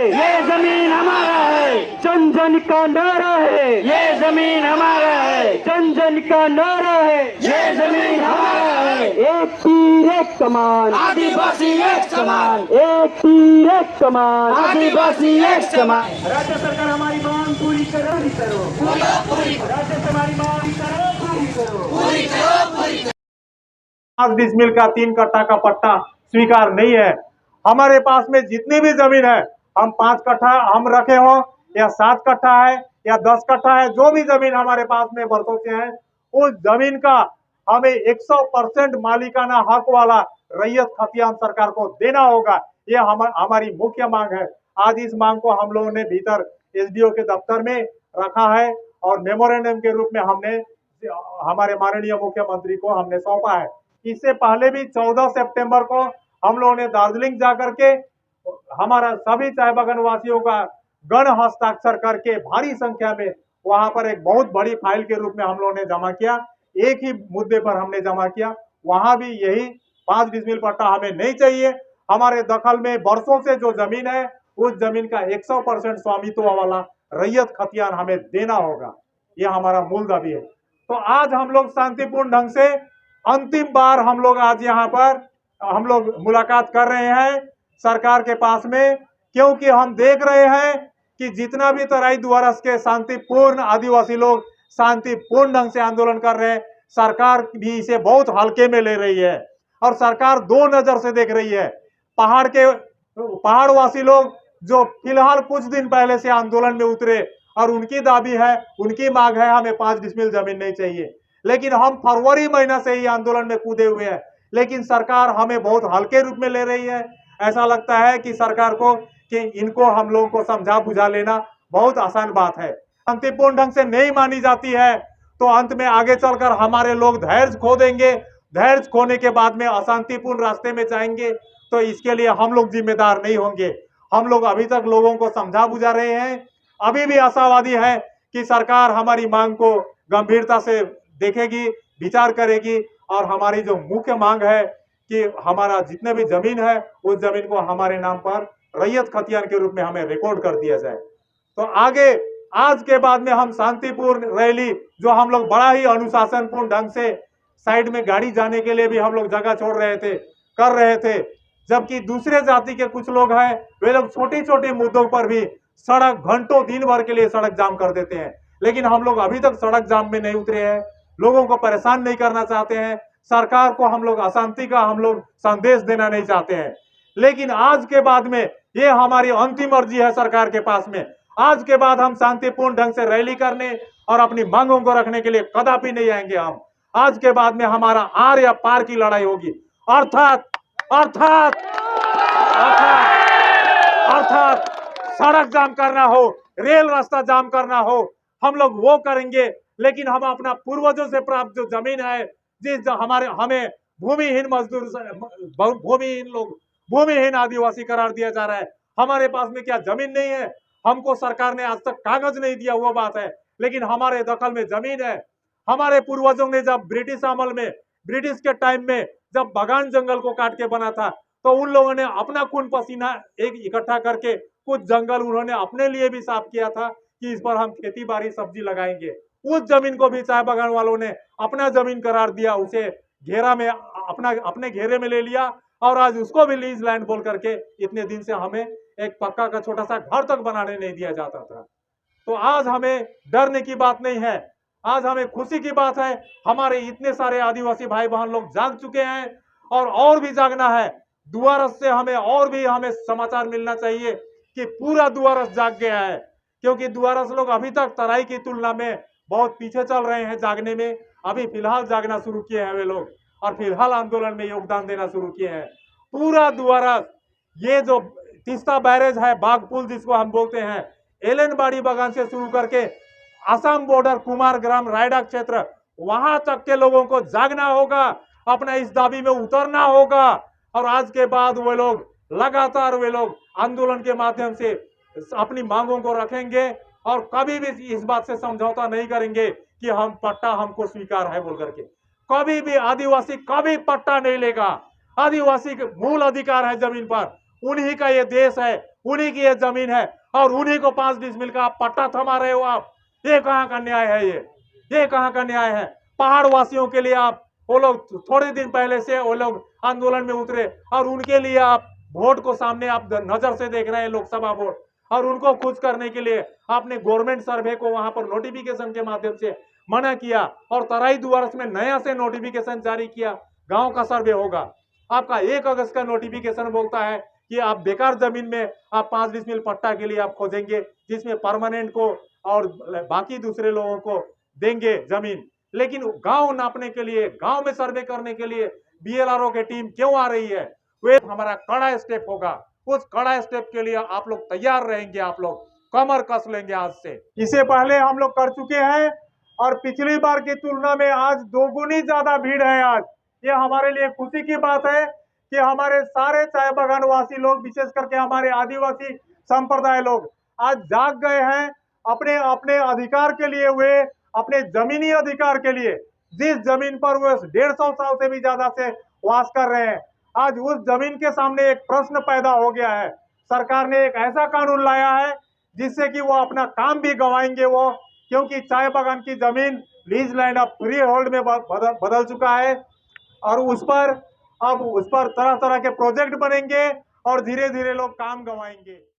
ये जमीन हमारा है, जन जन का नारा है, ये जमीन हमारा है, जन जन का नारा है, ये जमीन हमारा है। एक तीर एक कमान, आदिवासी एक समान, एक तीर एक कमान, आदिवासी एक समान। राज्य सरकार हमारी मांग पूरी करो, पूरी करो, राज्य से हमारी मांग करो, पूरी करो। 5 डिसमिल का 3 कट्ठा का पट्टा स्वीकार नहीं है। हमारे पास में जितनी भी जमीन है, हम 5 कट्ठा हम रखे हो या 7 कट्ठा है या 10 कट्ठा है, जो भी जमीन हमारे पास में बरसों से है, उस जमीन का हमें 100% मालिकाना हक वाला रैयत खतियान सरकार को देना होगा। ये हमारी मुख्य मांग है। आज इस मांग को हम लोगों ने भीतर एसडीओ के दफ्तर में रखा है और मेमोरेंडम के रूप में हमने हमारे माननीय मुख्यमंत्री को हमने सौंपा है। इससे पहले भी 14 सितंबर को हम लोगों ने दार्जिलिंग जाकर के हमारा सभी चाय बागान वासियों का गण हस्ताक्षर करके भारी संख्या में वहां पर एक बहुत बड़ी फाइल के रूप में हम लोगों ने जमा किया। एक ही मुद्दे पर हमने जमा किया, वहां भी यही 5 डिसमिल पट्टा हमें नहीं चाहिए। हमारे दखल में वर्षों से जो जमीन है, उस जमीन का 100% स्वामित्व वाला रैयत खतियान हमें देना होगा। ये हमारा मूल दावी है। तो आज हम लोग शांतिपूर्ण ढंग से अंतिम बार हम लोग आज यहाँ पर हम लोग मुलाकात कर रहे हैं सरकार के पास में, क्योंकि हम देख रहे हैं कि जितना भी तराई दुआरस के शांतिपूर्ण आदिवासी लोग शांतिपूर्ण ढंग से आंदोलन कर रहे हैं, सरकार भी इसे बहुत हल्के में ले रही है और सरकार दो नजर से देख रही है। पहाड़वासी लोग जो फिलहाल कुछ दिन पहले से आंदोलन में उतरे और उनकी दाबी है, उनकी मांग है हमें 5 डिसमिल जमीन नहीं चाहिए, लेकिन हम फरवरी महीना से ही आंदोलन में कूदे हुए हैं, लेकिन सरकार हमें बहुत हल्के रूप में ले रही है। ऐसा लगता है कि सरकार को कि इनको हम लोगों को समझा बुझा लेना बहुत आसान बात है। शांतिपूर्ण ढंग से नहीं मानी जाती है तो अंत में आगे चलकर हमारे लोग धैर्य खो देंगे। धैर्य खोने के बाद में अशांतिपूर्ण रास्ते में जाएंगे, तो इसके लिए हम लोग जिम्मेदार नहीं होंगे। हम लोग अभी तक लोगों को समझा बुझा रहे हैं, अभी भी आशावादी है कि सरकार हमारी मांग को गंभीरता से देखेगी, विचार करेगी और हमारी जो मुख्य मांग है कि हमारा जितने भी जमीन है, उस जमीन को हमारे नाम पर रैयत खतियान के रूप में हमें रिकॉर्ड कर दिया जाए। तो आगे आज के बाद में हम शांतिपूर्ण रैली, जो हम लोग बड़ा ही अनुशासनपूर्ण ढंग से साइड में गाड़ी जाने के लिए भी हम लोग जगह छोड़ रहे थे, कर रहे थे, जबकि दूसरे जाति के कुछ लोग हैं, वे लोग छोटी छोटी मुद्दों पर भी सड़क घंटों दिन भर के लिए सड़क जाम कर देते हैं, लेकिन हम लोग अभी तक सड़क जाम में नहीं उतरे हैं। लोगों को परेशान नहीं करना चाहते हैं, सरकार को हम लोग अशांति का हम लोग संदेश देना नहीं चाहते हैं। लेकिन आज के बाद में ये हमारी अंतिम अर्जी है सरकार के पास में, आज के बाद हम शांतिपूर्ण ढंग से रैली करने और अपनी मांगों को रखने के लिए कदापि नहीं आएंगे। हम आज के बाद में हमारा आर या पार की लड़ाई होगी, अर्थात अर्थात अर्थात सड़क जाम करना हो, रेल रास्ता जाम करना हो, हम लोग वो करेंगे। लेकिन हम अपना पूर्वजों से प्राप्त जो जमीन है, जिस हमें भूमिहीन मजदूर, भूमिहीन लोग, भूमिहीन आदिवासी करार दिया जा रहा है। हमारे पास में क्या जमीन नहीं है? हमको सरकार ने आज तक कागज नहीं दिया, वो बात है, लेकिन हमारे दखल में जमीन है। हमारे पूर्वजों ने जब ब्रिटिश अमल में, ब्रिटिश के टाइम में जब बागान जंगल को काट के बना था, तो उन लोगों ने अपना खून पसीना एक इकट्ठा करके कुछ जंगल उन्होंने अपने लिए भी साफ किया था कि इस पर हम खेती बाड़ी सब्जी लगाएंगे। उस जमीन को भी चाय बागान वालों ने अपना जमीन करार दिया, उसे घेरा में अपने घेरे में ले लिया और आज उसको भी लीज लैंड बोल करके इतने दिन से हमें एक पक्का का छोटा सा घर तक बनाने नहीं दिया जाता था। तो आज हमें डरने की बात नहीं है, आज हमें खुशी की बात है। हमारे इतने सारे आदिवासी भाई बहन लोग जाग चुके हैं और भी जागना है। दुआरस से हमें समाचार मिलना चाहिए कि पूरा दुआरस जाग गया है, क्योंकि दुआरस लोग अभी तक तराई की तुलना में बहुत पीछे चल रहे हैं जागने में। अभी फिलहाल जागना शुरू किए हैं वे लोग और फिलहाल आंदोलन में योगदान देना शुरू किए हैं। पूरा दुआरस, ये जो तीस्ता बैरेज है, बागपुल जिसको हम बोलते हैं, एलेनबाड़ी बागान से शुरू करके असम बॉर्डर, कुमार ग्राम, रायडा क्षेत्र, वहां तक के लोगों को जागना होगा, अपना इस दाबी में उतरना होगा। और आज के बाद वे लोग लगातार आंदोलन के माध्यम से अपनी मांगों को रखेंगे और कभी भी इस बात से समझौता नहीं करेंगे कि हम पट्टा हमको स्वीकार है बोल करके। कभी भी आदिवासी कभी पट्टा नहीं लेगा। आदिवासी के मूल अधिकार है जमीन पर, उन्हीं का ये देश है, उन्हीं की ये जमीन है और उन्हीं को 5 डिसमिल का आप पट्टा थमा रहे हो आप। ये कहाँ का न्याय है? ये कहाँ का न्याय है? पहाड़ वासियों के लिए आप, वो लोग थोड़े दिन पहले से वो लोग आंदोलन में उतरे और उनके लिए आप वोट को सामने आप नजर से देख रहे हैं, लोकसभा वोट, और उनको खुश करने के लिए आपने गवर्नमेंट सर्वे को वहां पर नोटिफिकेशन के माध्यम से मना किया और तराई दुआरस में नया से नोटिफिकेशन जारी किया, गांव का सर्वे होगा। आपका 1 अगस्त का नोटिफिकेशन बोलता है कि आप बेकार जमीन में आप 5 डिसमिल पट्टा के लिए आप खोजेंगे, जिसमें परमानेंट को और बाकी दूसरे लोगों को देंगे जमीन। लेकिन गांव नापने के लिए, गांव में सर्वे करने के लिए बीएलआरओ की टीम क्यों आ रही है? वे हमारा कड़ा स्टेप होगा, उस कड़ा स्टेप के लिए आप लोग तैयार रहेंगे, आप लोग कमर कस लेंगे आज से। इसे पहले हम लोग कर चुके हैं और पिछली बार की तुलना में आज दोगुनी ज्यादा भीड़ है। आज ये हमारे लिए खुशी की बात है कि हमारे सारे चाय बागान वासी लोग, विशेष करके हमारे आदिवासी संप्रदाय लोग आज जाग गए हैं अपने अपने अधिकार के लिए। वे अपने जमीनी अधिकार के लिए, जिस जमीन पर वो 150 साल से भी ज्यादा से वास कर रहे हैं, आज उस जमीन के सामने एक प्रश्न पैदा हो गया है। सरकार ने एक ऐसा कानून लाया है जिससे कि वो अपना काम भी गंवाएंगे वो, क्योंकि चाय बागान की जमीन लीज लैंड अब फ्री होल्ड में बदल चुका है और उस पर तरह तरह के प्रोजेक्ट बनेंगे और धीरे धीरे लोग काम गंवाएंगे।